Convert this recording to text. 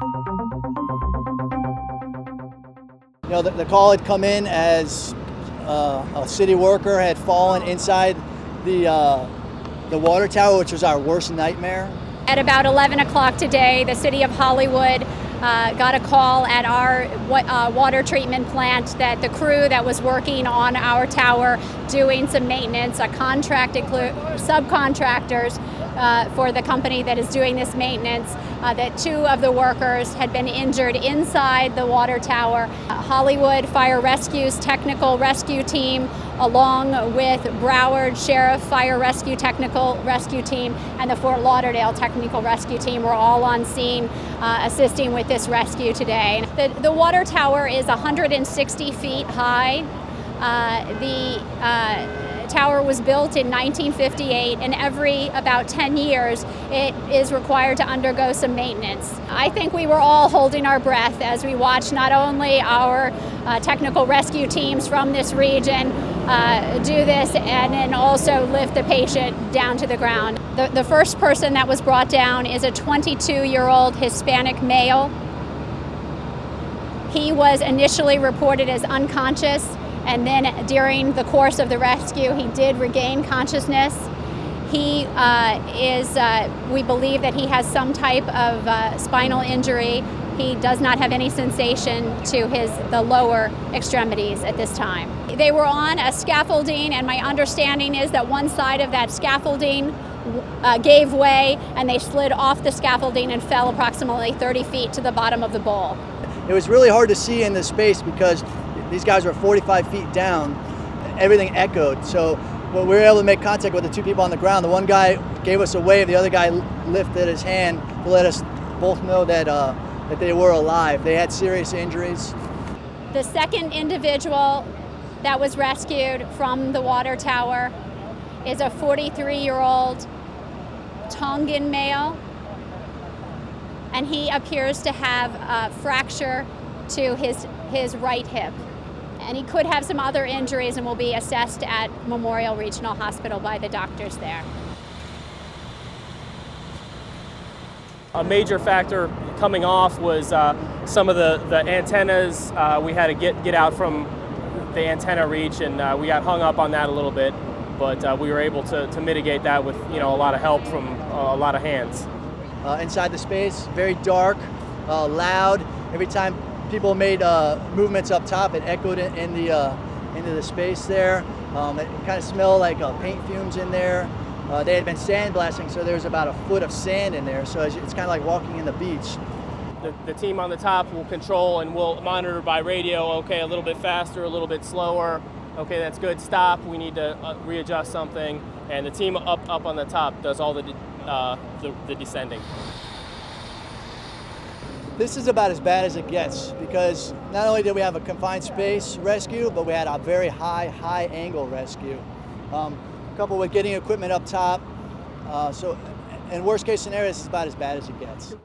You know, the call had come in as a city worker had fallen inside the water tower, which was our worst nightmare. At about 11 o'clock today, the city of Hollywood got a call at our water treatment plant that the crew that was working on our tower doing some maintenance, subcontractors for the company that is doing this maintenance, that two of the workers had been injured inside the water tower. Hollywood Fire Rescue's technical rescue team, along with Broward Sheriff Fire Rescue Technical Rescue Team and the Fort Lauderdale Technical Rescue Team were all on scene assisting with this rescue today. The water tower is 160 feet high. The tower was built in 1958, and every about 10 years it is required to undergo some maintenance. I think we were all holding our breath as we watched not only our technical rescue teams from this region do this and then also lift the patient down to the ground. The first person that was brought down is a 22-year-old Hispanic male. He was initially reported as unconscious, and then during the course of the rescue, he did regain consciousness. He we believe that he has some type of spinal injury. He does not have any sensation to the lower extremities at this time. They were on a scaffolding, and my understanding is that one side of that scaffolding gave way, and they slid off the scaffolding and fell approximately 30 feet to the bottom of the bowl. It was really hard to see in this space because these guys were 45 feet down. Everything echoed. So when we were able to make contact with the two people on the ground, the one guy gave us a wave, the other guy lifted his hand to let us both know that they were alive. They had serious injuries. The second individual that was rescued from the water tower is a 43-year-old Tongan male, and he appears to have a fracture to his right hip. And he could have some other injuries and will be assessed at Memorial Regional Hospital by the doctors there. A major factor coming off was some of the antennas. We had to get out from the antenna reach, and we got hung up on that a little bit, but we were able to mitigate that with a lot of help from a lot of hands. Inside the space, very dark, loud. Every time people made movements up top, it echoed into the space there. It kind of smelled like paint fumes in there. They had been sandblasting, so there was about a foot of sand in there, so it's kind of like walking in the beach. The team on the top will control and will monitor by radio, okay, a little bit faster, a little bit slower, okay, that's good, stop, we need to readjust something, and the team up on the top does all the descending. This is about as bad as it gets because not only did we have a confined space rescue, but we had a very high angle rescue. Coupled with getting equipment up top. So in worst case scenario, this is about as bad as it gets.